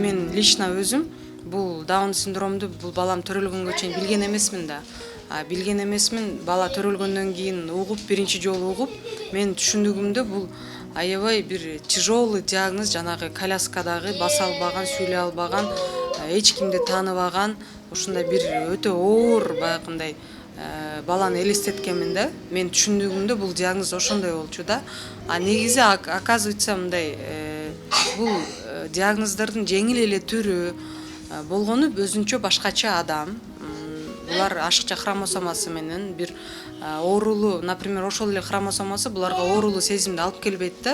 мен лично өзүм бул даун синдромду бул балам төрөлгөнгө чейин билген эмесмин да. Билген эмесмин, бала төрөлгөндөн кийин угуп, биринчи жолу угуп, мен түшүндүгүмдө бул аябай бир тяжелый диагноз, жанагы коляскадагы баса албаган, сүйлөй албаган, эч кимди тааныбаган, ушундай бир өтө оор баягындай баланы элестеткенмин да. Мен түшүндүгүмдө бул диагноз ошондой болчу да. Негизи оказывается мындай бул диагноздордун жеңил эле түрү болгону өзүнчө башкача адам. Булар ашыкча хромосомасы менен бир оорулуу, например, ошол эле хромосомасы буларга оорулуу сезимди алып келбейт да.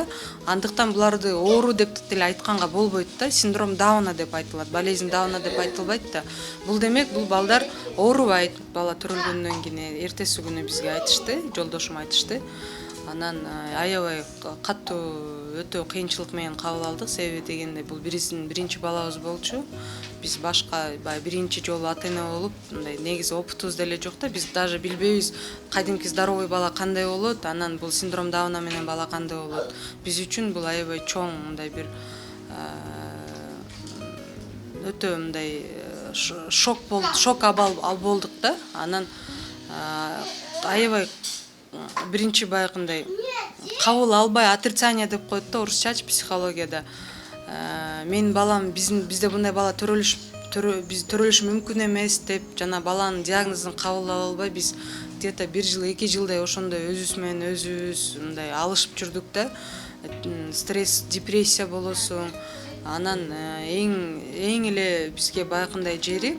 Андыктан буларды оору деп деле айтканга болбойт да. Синдром Дауна деп айтылат, болезнь Дауна деп айтылбайт да. Бул демек бул балдар оорубайт. Бала төрөлгөндөн кийин эртеси күнү бизге айтышты, жолдошум айтышты. Анан аябай катуу өтө кыйынчылык менен кабыл алдык, себеби дегенде бул биринчи балабыз болчу. Биз башка баягы биринчи жолу ата-эне болуп, мындай негизи опытыбыз деле жок да, биз даже билбейбиз кадимки здоровый бала кандай болот, анан бул синдром Дауна менен бала кандай болот. Биз үчүн бул аябай чоң мындай бир өтө мындай шок болдук да. Анан аябай биринчи баягындай кабыл албай, отрицание деп коет да орусчачы психологияда. Менин балам бизде мындай бала биз төрөлүш мүмкүн эмес деп, жана баланын диагнозун кабыл ала албай, биз где-то 1 жыл, 2 жылдай ошондой өзүбүз менен өзүбүз мындай алышып жүрдүк да. Стресс, депрессия болосуң. Анан эң эле бизге баягындай жери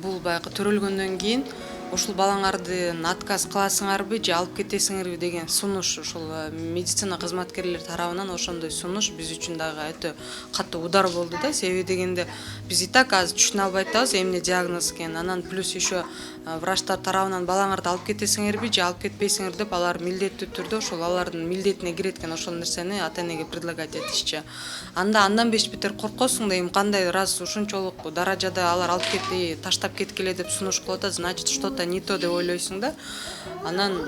бул баягы төрөлгөндөн кийин ушул балаңардын отказ кыласыңарбы же алып кетесиңерби деген сунуш ушул медицина кызматкерлери тарабынан ошондой сунуш биз үчүн дагы өтө катуу удар болду да. Себеби дегенде биз и так азыр түшүнө албай атабыз эмне диагноз экенин. Анан плюс еще врачтар тарабынан балаңарды алып кетесиңерби же алып кетпейсиңер деп алар милдеттүү түрдө ошол алардын милдетине кирет экен ошол нерсени ата-энеге предлагать этишчи. Андан беш бетер коркосуң да, эми кандай раз ушунчолук даражада алар алып кетти, таштап кеткиле деп сунуш кылып атат, значит что-то не то деп ойлойсуң да. Анан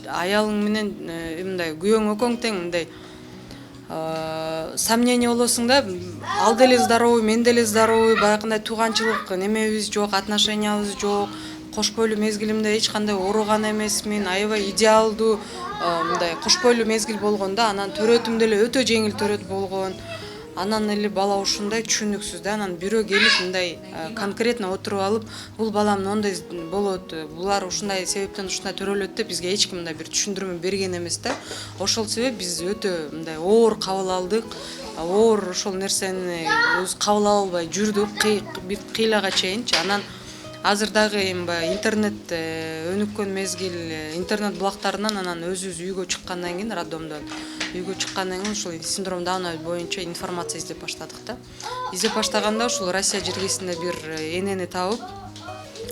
аялың менен мындай күйөөң экөөң тең мындай сомнение болосуң да. Ал деле здоровый, мен деле здоровый, баягындай тууганчылык немебиз жок, отношениябыз жок. Кош бойлуу мезгилимде эч кандай ооруган эмесмин, аябай идеалдуу мындай кош бойлуу мезгил болгон да. Анан төрөтүм деле өтө жеңил төрөт болгон. Анан эле бала ушундай түшүнүксүз да. Анан бирөө келип мындай конкретно отуруп алып, бул балам мондой болот, булар ушундай себептен ушундай төрөлөт деп бизге эч ким мындай бир түшүндүрмө берген эмес да. Ошол себеп биз өтө мындай оор кабыл алдык. Оор ошол нерсени өз кабыл ала албай жүрдүк, бир кыйлага чейинчи. Анан азыр дагы эми баягы интернет өнүккөн мезгил, интернет булактарынан анан өзүбүз үйгө чыккандан кийин, роддомдон үйгө чыккандан кийин ушул синдром Дауна боюнча информация издеп баштадык да. Издеп баштаганда ушул Россия жергесинде бир энени табып,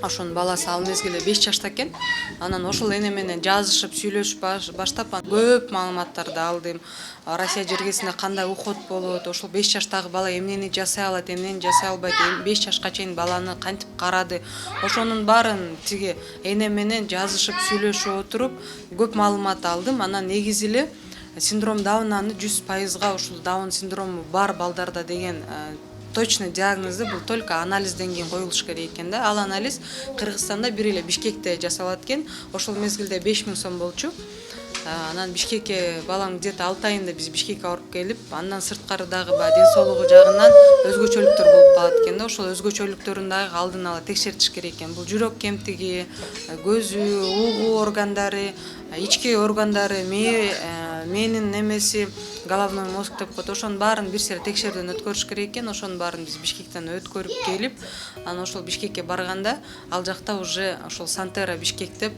ошонун баласы ал мезгилде 5 жашта экен. Анан ошол эне менен жазышып, сүйлөшүп баштап көп маалыматтарды алдым. Россия жергесинде кандай уход болот, ошол 5 жаштагы бала эмнени жасай алат, эмнени жасай албайт, 5 жашка чейин баланы кантип карады. Ошонун баарын тиги эне менен жазышып, сүйлөшүп отуруп көп маалымат алдым. Анан негизи эле синдром Даунаны 100%га ушул Даун синдрому бар балдарда деген точный диагнозу бул только анализден кийин коюлуш керек экен да. Ал анализ Кыргызстанда бир эле Бишкекте жасалат экен. Ошол мезгилде 5000 сом болчу. Анан Бишкекке балам где-то 6 айында биз Бишкекке барып келип, андан сырткары дагы ден соолугу жагынан өзгөчөлүктөр болуп калат экен да. Ошол өзгөчөлүктөрүн дагы алдын ала текшертиш керек экен. Бул жүрөк кемтиги, көзү, угуу органдары, ички органдары, мээнин немеси, головной мозг деп коет. Ошонун баарын бир сыйра текшерүүдөн өткөрүш керек экен. Ошонун баарын биз Бишкектен өткөрүп келип, анан ошол Бишкекке барганда ал жакта уже ошол Сантера Бишкек деп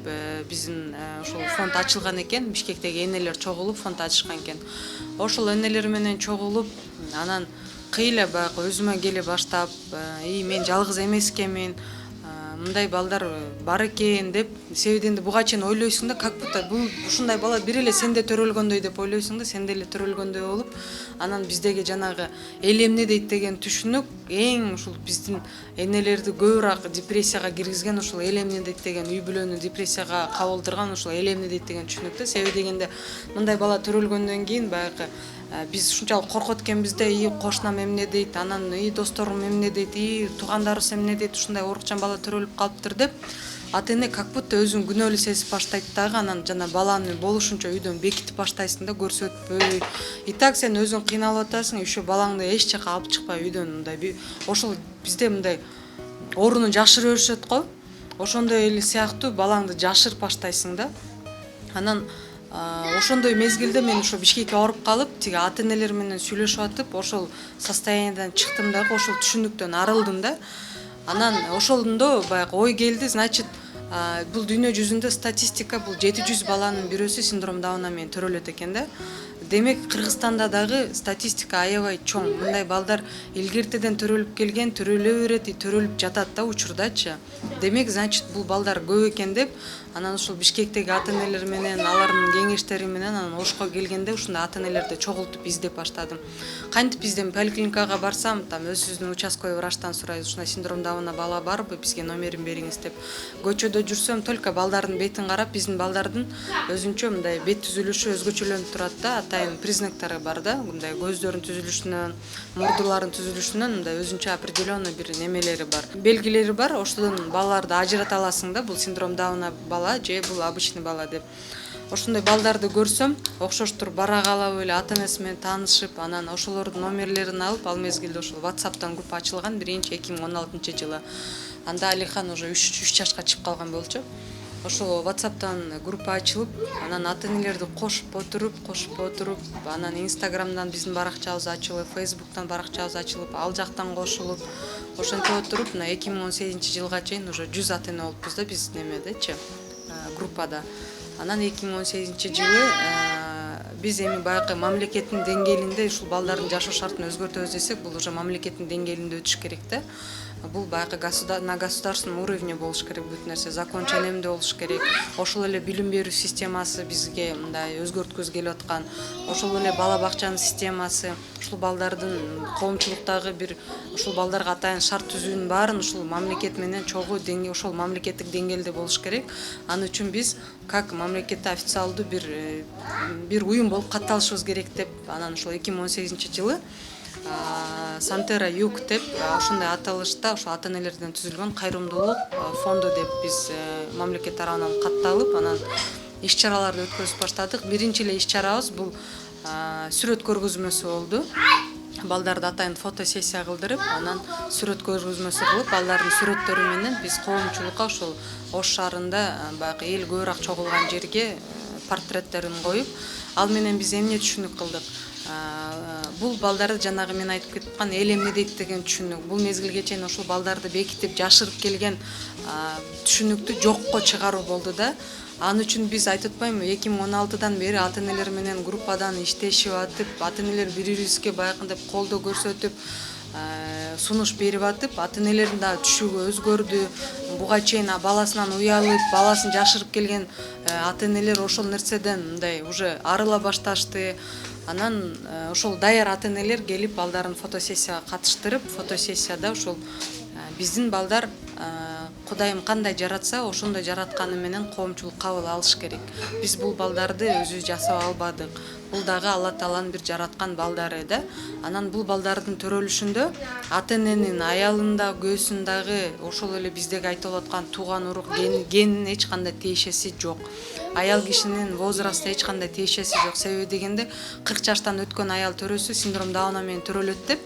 биздин ошол фонд ачылган экен. Бишкектеги энелер чогулуп фонд ачышкан экен. Ошол энелер менен чогулуп, анан кыйла баягы өзүмө келе баштап, мен жалгыз эмес экенмин, мындай балдар бар экен деп себеби дегенде буга чейин ойлойсуң да, как будто бул ушундай бала бир эле сенде төрөлгөндөй деп ойлойсуң да, сенде эле төрөлгөндөй болуп, анан биздеги жанагы эл эмне дейт деген түшүнүк эң ушул биздин энелерди көбүрөөк депрессияга киргизген ушул эл эмне дейт деген үй бүлөнү депрессияга кабылдырган ушул эл эмне дейт деген түшүнүк да. Себеби дегенде мындай бала төрөлгөндөн кийин баягы биз ушунчалык коркот экенбизде, кошунам эмне дейт, анан досторум эмне дейт, туугандарыбыз эмне дейт, ушундай оорукчан бала төрөлүп калыптыр деп ата эне как будто өзүн күнөөлүү сезип баштайт дагы, анан жана баланы болушунча үйдөн бекитип баштайсың да, көрсөтпөй. И так сен өзүң кыйналып атасың, еще балаңды эч жака алып чыкпай үйдөн мындай. Ошол бизде мындай ооруну жашырып өрүшөт го. Ошондой эле сыяктуу балаңды жашырып баштайсың да. Анан ошондой мезгилде мен ошо Бишкекке барып калып, тиги ата энелер менен сүйлөшүп атып, ошол состояниядан чыктым дагы, ошол түшүнүктөн арылдым да. Анан ошондо баягы ой келди, значит, бул дүйнө жүзүндө статистика бул 700 баланын бирөөсү синдром Дауна менен төрөлөт экен да. Демек Кыргызстанда дагы статистика аябай чоң. Мындай балдар илгертеден төрөлүп келген, төрөлө берет, төрөлүп жатат да учурдачы. Демек, значит, бул балдар көп экен деп, анан ушул Бишкектеги ата энелер менен, алардын кеңештери менен анан Ошко келгенде ушундай ата энелерди чогултуп издеп баштадым. Кантип издем, поликлиникага барсам, там өзүбүздүн участковый врачтан сурайбыз, ушундай синдром Дауна бала барбы, бизге номерин бериңиз деп. Көчөдө жүрсөм, только балдардын бетин карап, биздин балдардын өзүнчө мындай бет түзүлүшү өзгөчөлөнүп турат да, атайын признактары бар да, мындай көздөрүнүн түзүлүшүнөн, мурдулардын түзүлүшүнөн мындай өзүнчө определенный бир немелери бар, белгилери бар. Ошодон балаларды ажырата аласың да, бул синдром Дауна бала же бул обычный бала деп. Ошондой балдарды көрсөм, окшоштур бара калап эле ата энеси менен таанышып, анан ошолордун номерлерин алып, ал мезгилде ошол WhatsApp'тан группа ачылган, биринчи 2016 жылы. Анда Алихан уже 3 жашка чыгып калган болчу. Ошол WhatsApp'тан группа ачылып, анан ата энелерди кошуп отуруп, анан Instagram'дан биздин баракчабыз ачылып, Facebook'тан баракчабыз ачылып, ал жактан кошулуп, ошентип отуруп, мына 2018 жылга чейин уже 100 ата эне болуппуз да биз немедечи, группада. Анан 2018 жылы биз эми баягы мамлекеттин деңгээлинде ушул балдардын жашоо шартын өзгөртөбүз десек, бул уже мамлекеттин деңгээлинде өтүш керек да. Бул баягы на государственном уровне болуш керек, бүт нерсе закон ченемде болуш керек. Ошол эле билим берүү системасы бизге мындай өзгөрткүбүз келип аткан. Ошол эле бала бакчанын системасы, ушул балдардын коомчулуктагы бир ушул балдарга атайын шарт түзүүнүн баарын ушул мамлекет менен чогуу деңгээл, ошол мамлекеттик деңгээлде болуш керек. Аны үчүн биз как мамлекетте официалдуу бир уюм болуп катталышыбыз керек деп, анан ошол 2018 жылы Сантера Юг деп ошондой аталышта ошо ата энелерден түзүлгөн кайрымдуулук фонду деп биз мамлекет тарабынан катталып, анан иш чараларды өткөзүп баштадык. Биринчи эле иш чарабыз бул сүрөт көргөзмөсү болду. Балдарды атайын фотосессия кылдырып, анан сүрөт көргөзмөсү кылып, балдардын сүрөттөрү менен биз коомчулукка ошол Ош шаарында баягы эл көбүрөөк чогулган жерге портреттерин коюп, ал менен биз эмне түшүнүк кылдык? Бул балдарды жанагы мен айтып кетип аткан эл эмне дейт деген түшүнүк. Бул мезгилге чейин ошол балдарды бекитип жашырып келген түшүнүктү жокко чыгаруу болду да. Аны үчүн биз айтып атпаймынбы, 2016-дан бери ата энелер менен группадан иштешип атып, ата энелер бири-бирибизге баягындай колдоо көрсөтүп, сунуш берип атып, ата энелердин да түшүгү өзгөрдү. Буга чейин баласынан уялып, баласын жашырып келген ата энелер ошол нерседен мындай уже арыла башташты. Анан ошол даяр ата энелер келип балдарын фотосессияга катыштырып, фотосессияда ошол биздин балдар Кудайым кандай жаратса, ошондой жаратканы менен коомчулук кабыл алыш керек. Биз бул балдарды өзүбүз жасап албадык. Бул дагы Алла Тааланын бир жараткан балдары да. Анан бул балдардын төрөлүшүндө ата эненин аялында, көөсүндагы ошол эле биздеги айтылып аткан тууган урук генинин эч кандай тиешеси жок. Аял кишинин возрасты эч кандай тиешеси жок. Себеби дегенде 40 жаштан өткөн аял төрөсү синдром Дауна менен төрөлөт деп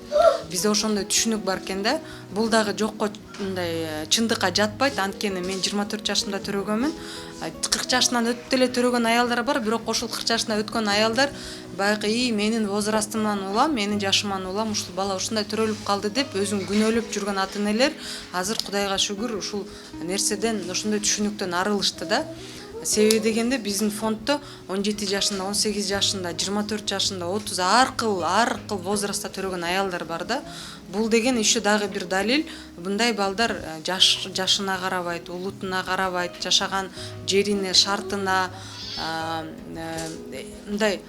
бизде ошондой түшүнүк бар экен да. Бул дагы жокко мындай чындыкка жатпайт. Анткени мен 24 жашымда төрөгөнмүн. 40 жашынан өтүп эле төрөгөн аялдар бар, бирок ошол 40 жашына өткөн аялдар баягы менин возрастымдан улам, менин жашыман улам ушул бала ушундай төрөлүп калды деп өзүн күнөөлөп жүргөн ата энелер азыр Кудайга шүгүр ушул нерседен, ошондой түшүнүктөн арылышты да. Себеби дегенде биздин фонддо 17 жашында, 18 жашында, 24 жашында, 30 ар кыл возрастта төрөгөн аялдар бар да. Бул деген еще дагы бир далил. Мындай балдар жашына карабайт, улутуна карабайт, жашаган жерине, шартына, мындай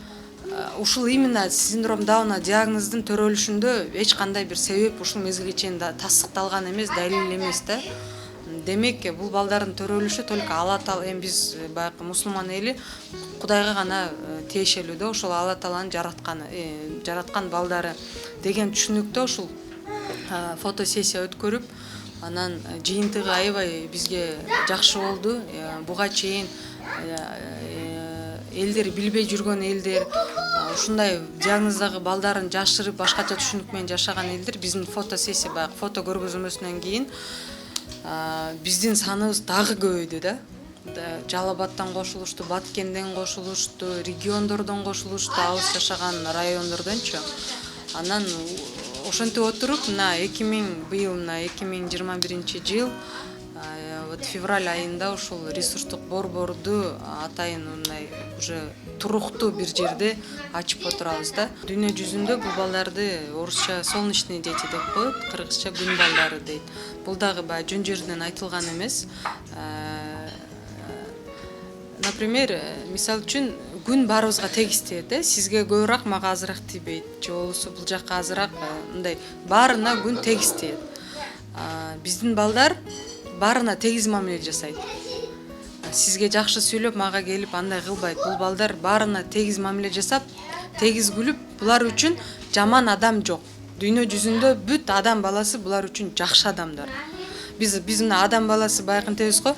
ушул именно синдром Дауна диагноздун төрөлүшүндө эч кандай бир себеп ушул мезгилге чейин тастыкталган эмес, далил эмес да. Демек, бул балдардын төрөлүшү только Алла Таала, эми биз баягы мусулман эли Кудайга гана тиешелүү да, ошол Алла Тааланын жараткан балдары деген түшүнүктө ушул фотосессия өткөрүп, анан жыйынтыгы аябай бизге жакшы болду. Буга чейин элдер билбей жүргөн элдер, ушундай диагноздагы балдарын жашырып башкача түшүнүк менен жашаган элдер биздин фотосессия баягы фото көргөзмөсүнөн кийин биздин саныбыз дагы көбөйдү да. Жалал Абадтан кошулушту, Баткенден кошулушту, региондордон кошулушту, алыс жашаган райондордончу. Анан ошентип отуруп, мына 2021 жыл вот февраль айында ушул ресурстук борборду атайын мындай уже туруктуу бир жерде ачып отурабыз да. Дүйнө жүзүндө бул балдарды орусча солнечные дети деп коет, кыргызча күн балдары дейт. Бул дагы баягы жөн жеринен айтылган эмес. Например, мисал үчүн күн баарыбызга тегиз тиет, сизге көбүрөөк, мага азыраак тийбейт, же болбосо бул жакка азыраак, мындай баарына күн тегиз тиет. Биздин балдар баарына тегиз мамиле жасайт. Сизге жакшы сүйлөп, мага келип андай кылбайт. Бул балдар баарына тегиз мамиле жасап, тегиз күлүп, булар үчүн жаман адам жок. Дүйнө жүзүндө бүт адам баласы булар үчүн жакшы адамдар. Биз мына адам баласы байкынтебиз го,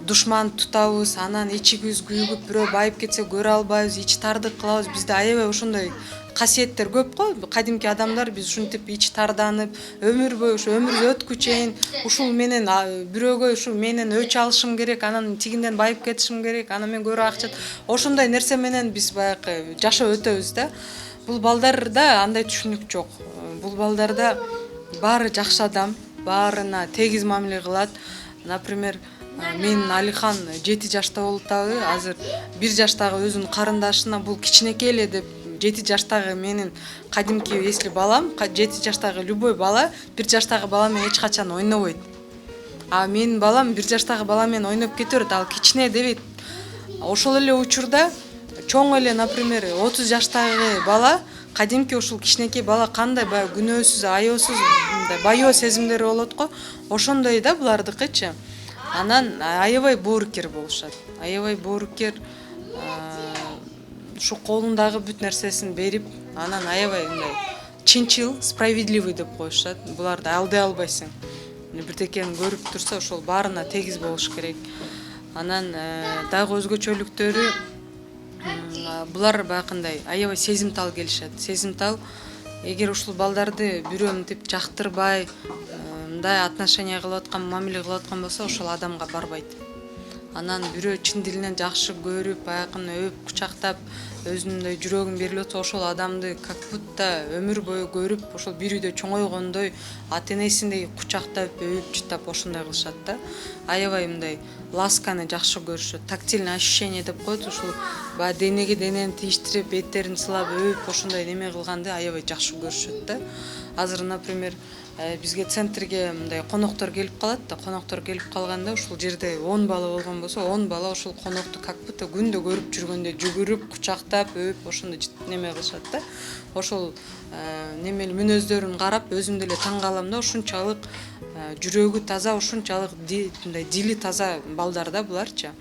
душман тутабыз, анан ичибиз күйүгүп, бирөө байып кетсе көрө албайбыз, ичи тардык кылабыз. Бизде аябай ошондой касиеттер көп го. Кадимки адамдар биз ушинтип ичи тарданып, өмүр бою ушу өмүрүбүз өткү чейин ушул менен бирөөгө ушу менен өч алышым керек, анан тигинден байып кетишим керек, анан мен көрө акча. Ошондой нерсе менен биз баягы жашап өтөбүз да. Бул балдарда андай түшүнүк жок. Бул балдарда баары жакшы адам, баарына тегиз мамиле кылат. Например, менин Алихан 7 жашта болуп атабы, азыр 1 жаштагы өзүнүн карындашына бул кичинекей эле деп 7 жаштагы менин кадимки если балам, 7 жаштагы любой бала 1 жаштагы бала менен эч качан ойнобойт. А менин балам 1 жаштагы бала менен ойноп кете берет, ал кичине дебейт. Ошол эле учурда чоң эле, например, 30 жаштагы бала кадимки ушул кичинекей бала кандай баягы күнөөсүз, аеосуз, баяоо сезимдери болот го, ошондой да булардыкычы. Анан аябай боорукер болушат. Аябай боорукер, ушу колундагы бүт нерсесин берип, анан аябай мындай чынчыл, справедливый деп коюшат. Буларды алдай албайсың. Бирдекени көрүп турса, ошол баарына тегиз болуш керек. Анан дагы өзгөчөлүктөрү, булар баягындай аябай сезимтал келишет. Сезимтал, эгер ушул балдарды бирөө мынтип жактырбай, мындай отношение кылып аткан, мамиле кылып аткан болсо, ошол адамга барбайт. Анан бирөө чын дилинен жакшы көрүп, баягын өп, кучактап, өзүнүн жүрөгүн берип атса, ошол адамды как будто өмүр бою көрүп, ошол бир үйдө чоңойгондой ата энесиндей кучактап, өп, чытап ошондой кылышат да. Аябай мындай ласканы жакшы көрүшөт. Тактильный ощущение деп коет, ушул баягы денеге денени тийиштирип, беттерин сылап, өп, ошондой неме кылганды аябай жакшы көрүшөт да. Азыр, например, бизге центрге мындай коноктор келип калат да, коноктор келип калганда ушул жерде 10 бала болгон болсо, 10 бала ушул конокту как будто күндө көрүп жүргөндөй жүгүрүп, кучактап, өп, ошондой неме кылышат да. Ошол немели мүнөздөрүн карап, өзүм деле таң калам да, ушунчалык жүрөгү таза, ушунчалык мындай дили таза балдар да буларчы.